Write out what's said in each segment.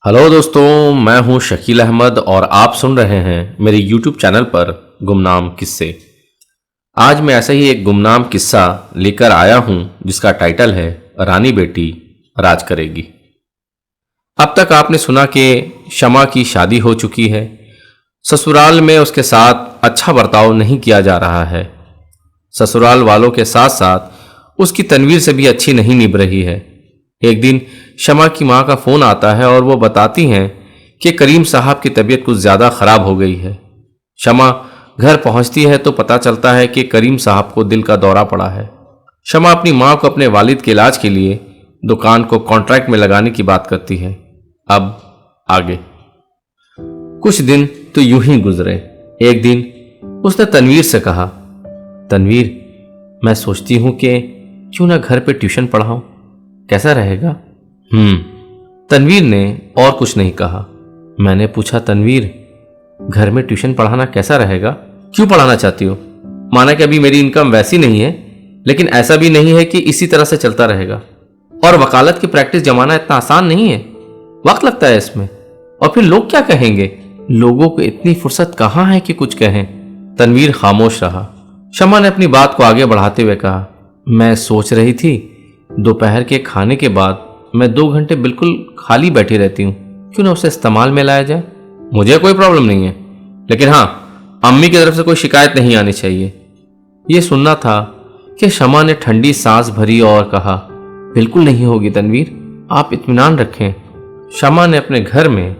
Hello दोस्तों, मैं हूं शकील अहमद और आप सुन रहे हैं मेरे YouTube चैनल पर गुमनाम किस्से। आज मैं ऐसा ही एक गुमनाम किस्सा लेकर आया हूं जिसका टाइटल है रानी बेटी राज करेगी। अब तक आपने सुना कि शमा की शादी हो चुकी है, ससुराल में उसके साथ अच्छा बर्ताव नहीं किया जा रहा है। ससुराल वालों के साथ साथ उसकी तनवीर से भी अच्छी नहीं निभ रही है। एक दिन शमा की मां का फोन आता है और वो बताती हैं कि करीम साहब की तबीयत कुछ ज्यादा खराब हो गई है। शमा घर पहुंचती है तो पता चलता है कि करीम साहब को दिल का दौरा पड़ा है। शमा अपनी मां को अपने वालिद के इलाज के लिए दुकान को कॉन्ट्रैक्ट में लगाने की बात करती है। अब आगे कुछ दिन तो यूं ही गुजरे। एक दिन उसने तनवीर से कहा, तनवीर, मैं सोचती हूं कि क्यों ना घर पे ट्यूशन पढ़ाऊं, कैसा रहेगा? तनवीर ने और कुछ नहीं कहा। मैंने पूछा, तनवीर, घर में ट्यूशन पढ़ाना कैसा रहेगा? क्यों पढ़ाना चाहती हो? माना कि अभी मेरी इनकम वैसी नहीं है, लेकिन ऐसा भी नहीं है कि इसी तरह से चलता रहेगा। और वकालत की प्रैक्टिस जमाना इतना आसान नहीं है, वक्त लगता है इसमें। और फिर लोग क्या कहेंगे? लोगों को इतनी फुर्सत कहाँ है कि कुछ कहें। तनवीर खामोश रहा। शमा ने अपनी बात को आगे बढ़ाते हुए कहा, मैं सोच रही थी दोपहर के खाने के बाद मैं 2 घंटे बिल्कुल खाली बैठी रहती हूँ, क्यों ना उसे इस्तेमाल में लाया जाए? मुझे कोई प्रॉब्लम नहीं है, लेकिन हाँ, अम्मी की तरफ से कोई शिकायत नहीं आनी चाहिए। यह सुनना था कि शमा ने ठंडी सांस भरी और कहा, बिल्कुल नहीं होगी तनवीर, आप इत्मीनान रखें। शमा ने अपने घर में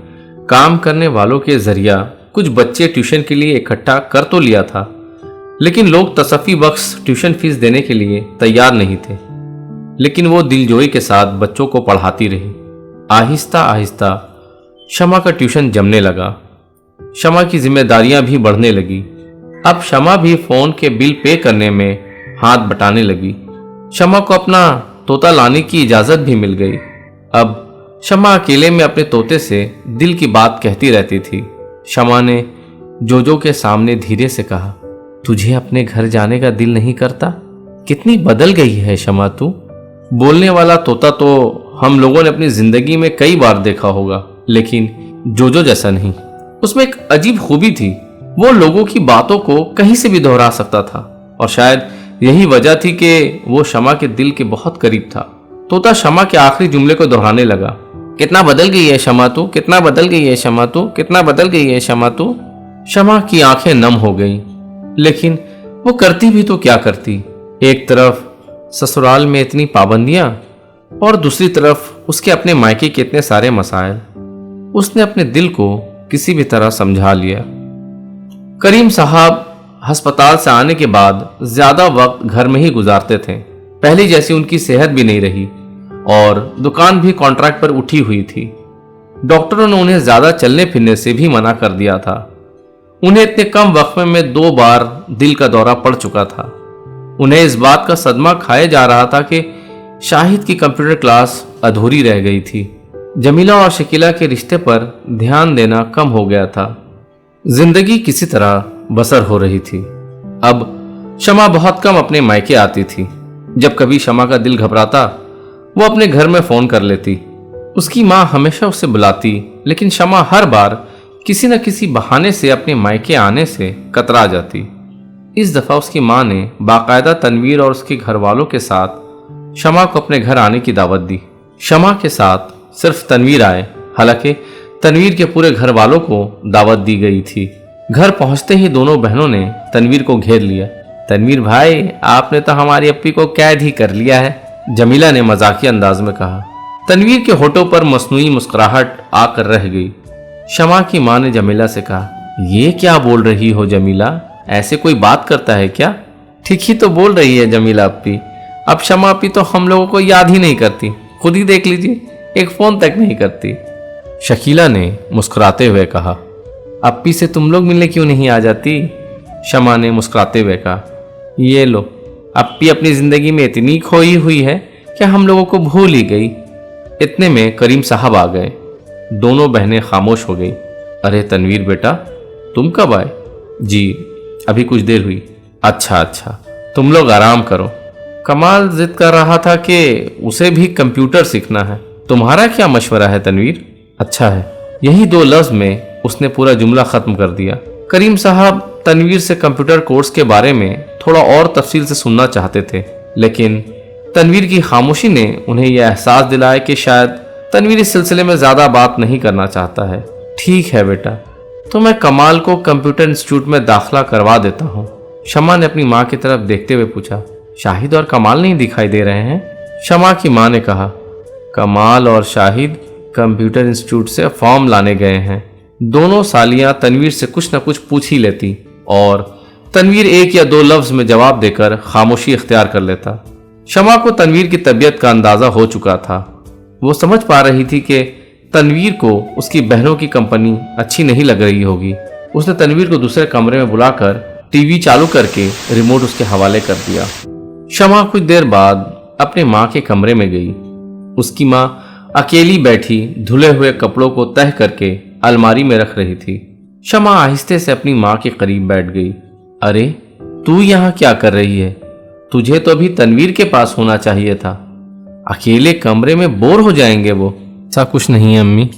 काम करने वालों के जरिया कुछ बच्चे ट्यूशन के लिए इकट्ठा कर तो लिया था, लेकिन लोग तसफ़ी बख्श ट्यूशन फीस देने के लिए तैयार नहीं थे। लेकिन वो दिलजोई के साथ बच्चों को पढ़ाती रही। आहिस्ता आहिस्ता शमा का ट्यूशन जमने लगा। शमा की जिम्मेदारियां भी बढ़ने लगी। अब शमा भी फोन के बिल पे करने में हाथ बटाने लगी। शमा को अपना तोता लाने की इजाजत भी मिल गई। अब शमा अकेले में अपने तोते से दिल की बात कहती रहती थी। शमा ने जोजो के सामने धीरे से कहा, तुझे अपने घर जाने का दिल नहीं करता? कितनी बदल गई है शमा तू। बोलने वाला तोता तो हम लोगों ने अपनी जिंदगी में कई बार देखा होगा, लेकिन जोजो जैसा नहीं। उसमें एक अजीब खूबी थी, वो लोगों की बातों को कहीं से भी दोहरा सकता था। और शायद यही वजह थी कि वो शमा के दिल के बहुत करीब था। तोता शमा के आखिरी जुमले को दोहराने लगा, कितना बदल गई है शमा तू, कितना बदल गई है शमा तू, कितना बदल गई है शमा तू। शमा की आंखें नम हो गईं, लेकिन वो करती भी तो क्या करती। एक तरफ ससुराल में इतनी पाबंदियां और दूसरी तरफ उसके अपने मायके के इतने सारे मसाइल। उसने अपने दिल को किसी भी तरह समझा लिया। करीम साहब अस्पताल से आने के बाद ज्यादा वक्त घर में ही गुजारते थे। पहले जैसी उनकी सेहत भी नहीं रही और दुकान भी कॉन्ट्रैक्ट पर उठी हुई थी। डॉक्टरों ने उन्हें ज्यादा चलने फिरने से भी मना कर दिया था। उन्हें इतने कम वक्त में 2 बार दिल का दौरा पड़ चुका था। उन्हें इस बात का सदमा खाया जा रहा था कि शाहिद की कंप्यूटर क्लास अधूरी रह गई थी। जमीला और शकीला के रिश्ते पर ध्यान देना कम हो गया था। जिंदगी किसी तरह बसर हो रही थी। अब शमा बहुत कम अपने मायके आती थी। जब कभी शमा का दिल घबराता, वो अपने घर में फोन कर लेती। उसकी माँ हमेशा उसे बुलाती, लेकिन शमा हर बार किसी न किसी बहाने से अपने मायके आने से कतरा जाती। इस दफा उसकी मां ने बाकायदा तनवीर और उसके घर वालों के साथ शमा को अपने घर आने की दावत दी। शमा के साथ सिर्फ तनवीर आए, हालांकि तनवीर के पूरे घर वालों को दावत दी गई थी। घर पहुंचते ही दोनों बहनों ने तनवीर को घेर लिया। तनवीर भाई, आपने तो हमारी अप्पी को कैद ही कर लिया है, जमीला ने मजाकिया अंदाज में कहा। तनवीर के होठों पर मसनूई मुस्कुराहट आकर रह गई। शमा की मां ने जमीला से कहा, ये क्या बोल रही हो जमीला, ऐसे कोई बात करता है क्या? ठीक ही तो बोल रही है जमीला अप्पी। अब शमा अप्पी तो हम लोगों को याद ही नहीं करती, खुद ही देख लीजिए, एक फोन तक नहीं करती। शकीला ने मुस्कुराते हुए कहा, अप्पी से तुम लोग मिलने क्यों नहीं आ जाती? शमा ने मुस्कुराते हुए कहा, ये लो, अप्पी अपनी जिंदगी में इतनी खोई हुई है कि हम लोगों को भूल ही गई। इतने में करीम साहब आ गए। दोनों बहनें खामोश हो गई। अरे तनवीर बेटा, तुम कब आए? जी अभी कुछ देर हुई। अच्छा, तुम लोग आराम करो। कमाल जिद कर रहा था कि उसे भी कंप्यूटर सीखना है। तुम्हारा क्या मशवरा है तनवीर? अच्छा है। यही 2 लफ्ज में उसने पूरा जुमला खत्म कर दिया। करीम साहब तनवीर से कंप्यूटर कोर्स के बारे में थोड़ा और तफसील से सुनना चाहते थे, लेकिन तनवीर की खामोशी ने उन्हें यह एहसास दिलाया कि शायद तनवीर इस सिलसिले में ज़्यादा बात नहीं करना चाहता है। ठीक है बेटा, तो मैं कमाल को कंप्यूटर इंस्टीट्यूट में दाखिला करवा देता हूँ। शमा ने अपनी माँ की तरफ देखते हुए पूछा। शाहिद और कमाल नहीं दिखाई दे रहे हैं? शमा की माँ ने कहा। कमाल और शाहिद कंप्यूटर इंस्टीट्यूट से फॉर्म लाने गए हैं। दोनों सालियां तनवीर से कुछ न कुछ पूछ ही लेती और तनवीर 1 या 2 लफ्ज में जवाब देकर खामोशी इख्तियार कर लेता। शमा को तनवीर की तबीयत का अंदाजा हो चुका था। वो समझ पा रही थी कि तनवीर को उसकी बहनों की कंपनी अच्छी नहीं लग रही होगी। उसने तनवीर को दूसरे कमरे में बुलाकर टीवी चालू करके रिमोट उसके हवाले कर दिया। शमा कुछ देर बाद अपने माँ के कमरे में गई। उसकी माँ अकेली बैठी धुले हुए कपड़ों को तह करके अलमारी में रख रही थी। शमा आहिस्ते से अपनी माँ के करीब बैठ गई। अरे तू यहाँ क्या कर रही है? तुझे तो अभी तनवीर के पास होना चाहिए था। अकेले कमरे में बोर हो जाएंगे वो। ऐसा कुछ नहीं है अम्मी,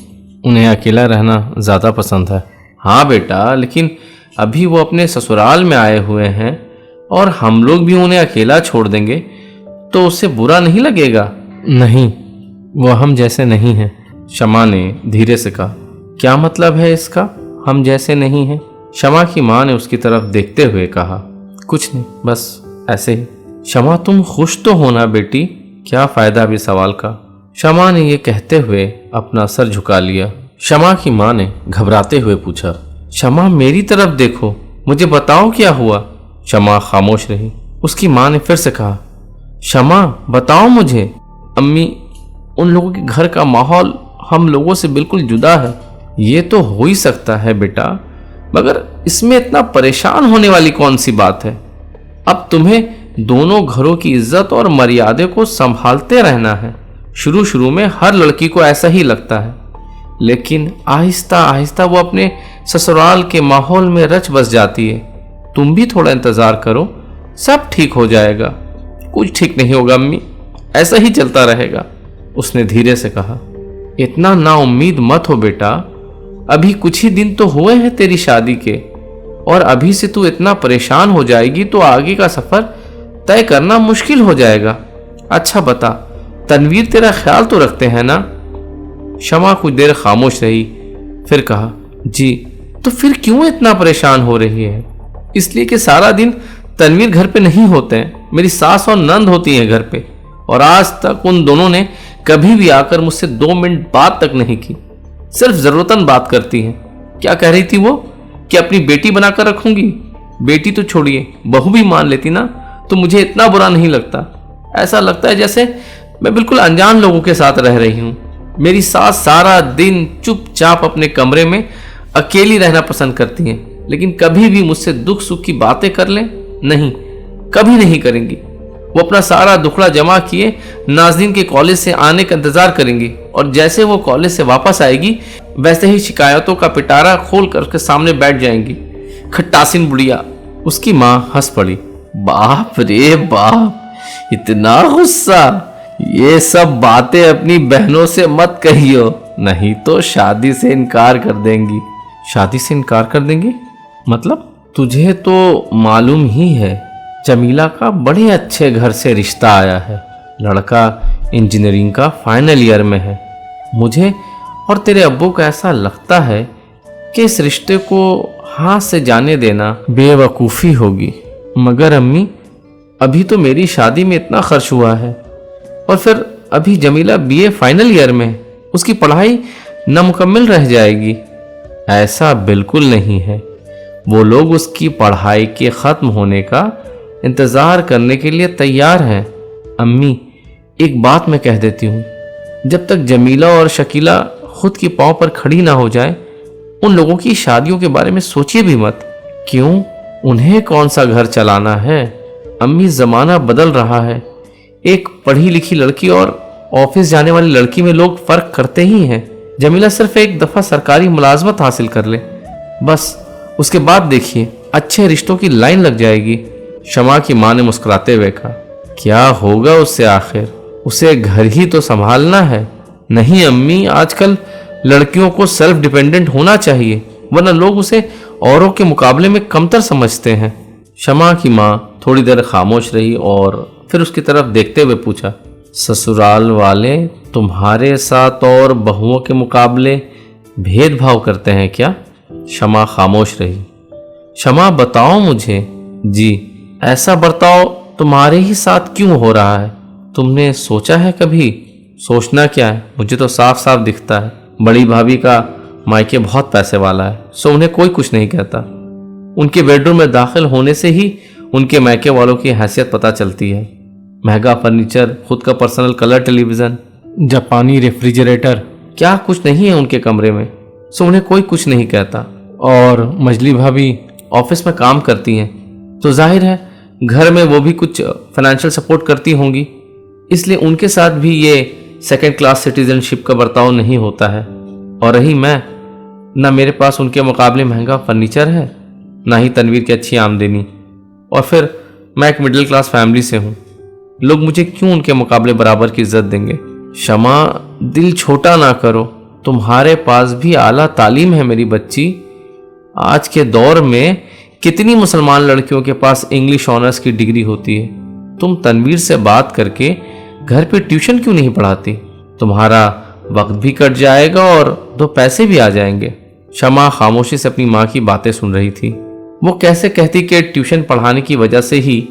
उन्हें अकेला रहना ज़्यादा पसंद है। हाँ बेटा, लेकिन अभी वो अपने ससुराल में आए हुए हैं और हम लोग भी उन्हें अकेला छोड़ देंगे तो उससे बुरा नहीं लगेगा? नहीं, वो हम जैसे नहीं हैं। शमा ने धीरे से कहा। क्या मतलब है इसका, हम जैसे नहीं हैं? शमा की माँ ने उसकी तरफ देखते हुए कहा। कुछ नहीं, बस ऐसे ही। शमा तुम खुश तो होना बेटी, क्या फायदा अभी सवाल का? शमा ने यह कहते हुए अपना सर झुका लिया। शमा की माँ ने घबराते हुए पूछा। शमा मेरी तरफ देखो, मुझे बताओ क्या हुआ? शमा खामोश रही। उसकी माँ ने फिर से कहा। शमा बताओ मुझे। अम्मी, उन लोगों के घर का माहौल हम लोगों से बिल्कुल जुदा है। ये तो हो ही सकता है बेटा, मगर इसमें इतना परेशान होने वाली कौन सी बात है? अब तुम्हें दोनों घरों की इज्जत और मर्यादे को संभालते रहना है। शुरू शुरू में हर लड़की को ऐसा ही लगता है, लेकिन आहिस्ता आहिस्ता वो अपने ससुराल के माहौल में रच बस जाती है। तुम भी थोड़ा इंतजार करो, सब ठीक हो जाएगा। कुछ ठीक नहीं होगा अम्मी, ऐसा ही चलता रहेगा। उसने धीरे से कहा। इतना नाउम्मीद मत हो बेटा, अभी कुछ ही दिन तो हुए हैं तेरी शादी के, और अभी से तू इतना परेशान हो जाएगी तो आगे का सफर तय करना मुश्किल हो जाएगा। अच्छा बता, तनवीर तेरा ख्याल तो रखते हैं ना? शमा कुछ देर खामोश रही, फिर कहा। जी। तो फिर क्यों इतना परेशान हो रही है? इसलिए कि सारा दिन तनवीर घर पे नहीं होते हैं, मेरी सास और नंद होती हैं घर पे, और आज तक उन दोनों ने कभी भी आकर मुझसे 2 मिनट बात तक नहीं की। सिर्फ जरूरतन बात करती हैं। क्या कह रही थी वो कि अपनी बेटी बनाकर रखूंगी? बेटी तो छोड़िए, बहू भी मान लेती ना तो मुझे इतना बुरा नहीं लगता। ऐसा लगता है जैसे मैं बिल्कुल अनजान लोगों के साथ रह रही हूँ। मेरी सास सारा दिन चुपचाप अपने कमरे में अकेली रहना पसंद करती हैं, लेकिन कभी भी मुझसे दुख सुख की बातें कर लें? नहीं, कभी नहीं करेंगी। वो अपना सारा दुखड़ा जमा किए नाज़नीन के कॉलेज से आने का इंतजार करेंगी, और जैसे वो कॉलेज से वापस आएगी वैसे ही शिकायतों का पिटारा खोल कर उसके सामने बैठ जाएंगी। खट्टासिन बुढ़िया। उसकी माँ हंस पड़ी। बाप रे बाप, इतना गुस्सा! ये सब बातें अपनी बहनों से मत कहियो, नहीं तो शादी से इनकार कर देंगी। शादी से इनकार कर देंगी मतलब? तुझे तो मालूम ही है, जमीला का बड़े अच्छे घर से रिश्ता आया है। लड़का इंजीनियरिंग का फाइनल ईयर में है। मुझे और तेरे अब्बू को ऐसा लगता है कि इस रिश्ते को हाथ से जाने देना बेवकूफ़ी होगी। मगर अम्मी, अभी तो मेरी शादी में इतना खर्च हुआ है, और फिर अभी जमीला बीए फाइनल ईयर में, उसकी पढ़ाई नामुकम्मल रह जाएगी। ऐसा बिल्कुल नहीं है। वो लोग उसकी पढ़ाई के ख़त्म होने का इंतज़ार करने के लिए तैयार हैं। अम्मी, एक बात मैं कह देती हूँ, जब तक जमीला और शकीला खुद की पाँव पर खड़ी ना हो जाए, उन लोगों की शादियों के बारे में सोचिए भी मत। क्यों? उन्हें कौन सा घर चलाना है? अम्मी, ज़माना बदल रहा है। एक पढ़ी लिखी लड़की और ऑफिस जाने वाली लड़की में लोग फ़र्क करते ही हैं। जमीला सिर्फ एक दफ़ा सरकारी मुलाजमत हासिल कर ले, बस उसके बाद देखिए अच्छे रिश्तों की लाइन लग जाएगी। शमा की माँ ने मुस्कुराते हुए कहा। क्या होगा उससे आखिर? उसे घर ही तो संभालना है। नहीं अम्मी, आजकल लड़कियों को सेल्फ डिपेंडेंट होना चाहिए, वरना लोग उसे औरों के मुकाबले में कमतर समझते हैं। शमा की माँ थोड़ी देर खामोश रही और फिर उसकी तरफ देखते हुए पूछा, ससुराल वाले तुम्हारे साथ और बहुओं के मुकाबले भेदभाव करते हैं क्या? शमा खामोश रही। शमा बताओ मुझे। जी, ऐसा बर्ताव तुम्हारे ही साथ क्यों हो रहा है? तुमने सोचा है कभी? सोचना क्या है, मुझे तो साफ साफ दिखता है। बड़ी भाभी का मायके बहुत पैसे वाला है, सो उन्हें कोई कुछ नहीं कहता। उनके बेडरूम में दाखिल होने से ही उनके मायके वालों की हैसियत पता चलती है। महंगा फर्नीचर, खुद का पर्सनल कलर टेलीविजन, जापानी रेफ्रिजरेटर, क्या कुछ नहीं है उनके कमरे में, सो उन्हें कोई कुछ नहीं कहता। और मजली भाभी ऑफिस में काम करती हैं, तो जाहिर है घर में वो भी कुछ फाइनेंशियल सपोर्ट करती होंगी, इसलिए उनके साथ भी ये सेकंड क्लास सिटीजनशिप का बर्ताव नहीं होता है। और रही मैं, ना मेरे पास उनके मुकाबले महंगा फर्नीचर है, ना ही तनवीर की अच्छी आमदनी, और फिर मैं एक मिडिल क्लास फैमिली से हूँ। लोग मुझे क्यों उनके मुकाबले बराबर की इज्जत देंगे? शमा, दिल छोटा ना करो, तुम्हारे पास भी आला तालीम है मेरी बच्ची। आज के दौर में कितनी मुसलमान लड़कियों के पास इंग्लिश ऑनर्स की डिग्री होती है। तुम तनवीर से बात करके घर पे ट्यूशन क्यों नहीं पढ़ाती? तुम्हारा वक्त भी कट जाएगा और 2 पैसे भी आ जाएंगे। शमा खामोशी से अपनी माँ की बातें सुन रही थी। वो कैसे कहती कि ट्यूशन पढ़ाने की वजह से ही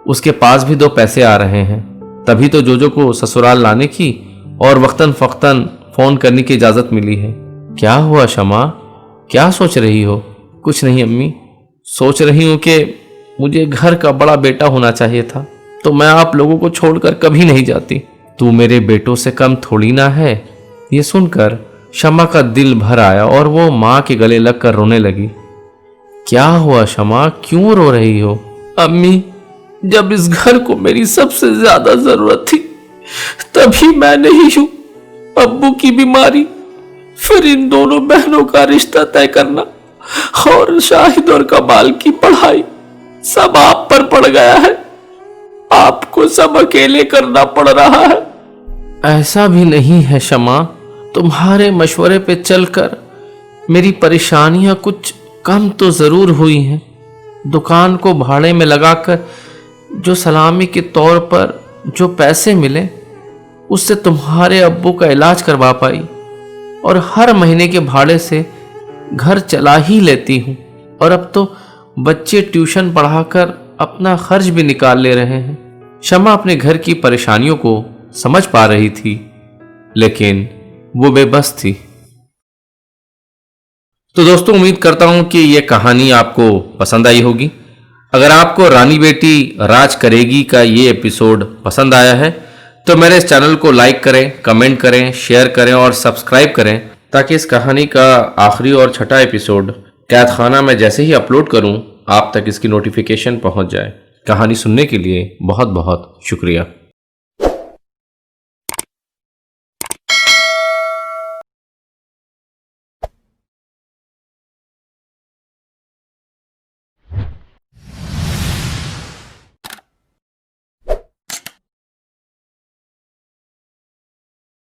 उसके पास भी 2 पैसे आ रहे हैं, तभी तो जोजो को ससुराल लाने की और वक्तन फक्तन फोन करने की इजाजत मिली है। क्या हुआ शमा, क्या सोच रही हो? कुछ नहीं अम्मी, सोच रही हूं कि मुझे घर का बड़ा बेटा होना चाहिए था, तो मैं आप लोगों को छोड़कर कभी नहीं जाती। तू मेरे बेटों से कम थोड़ी ना है। ये सुनकर शमा का दिल भर आया और वो माँ के गले लगकर रोने लगी। क्या हुआ शमा, क्यों रो रही हो? अम्मी, जब इस घर को मेरी सबसे ज्यादा जरूरत थी तभी मैं नहीं हूं। अब्बू की बीमारी, फिर इन दोनों बहनों का रिश्ता तय करना और शाहिद और कमाल की पढ़ाई, सब आप पर पड़ गया है। आपको सब अकेले करना पड़ रहा है। ऐसा भी नहीं है शमा, तुम्हारे मशवरे पे चलकर मेरी परेशानियां कुछ कम तो जरूर हुई हैं। दुकान को भाड़े में लगाकर जो सलामी के तौर पर जो पैसे मिले, उससे तुम्हारे अब्बू का इलाज करवा पाई और हर महीने के भाड़े से घर चला ही लेती हूँ। और अब तो बच्चे ट्यूशन पढ़ाकर अपना खर्च भी निकाल ले रहे हैं। शमा अपने घर की परेशानियों को समझ पा रही थी, लेकिन वो बेबस थी। तो दोस्तों, उम्मीद करता हूं कि यह कहानी आपको पसंद आई होगी। अगर आपको रानी बेटी राज करेगी का ये एपिसोड पसंद आया है तो मेरे इस चैनल को लाइक करें, कमेंट करें, शेयर करें और सब्सक्राइब करें, ताकि इस कहानी का आखिरी और छठा एपिसोड कैद खाना में जैसे ही अपलोड करूं आप तक इसकी नोटिफिकेशन पहुंच जाए। कहानी सुनने के लिए बहुत बहुत शुक्रिया।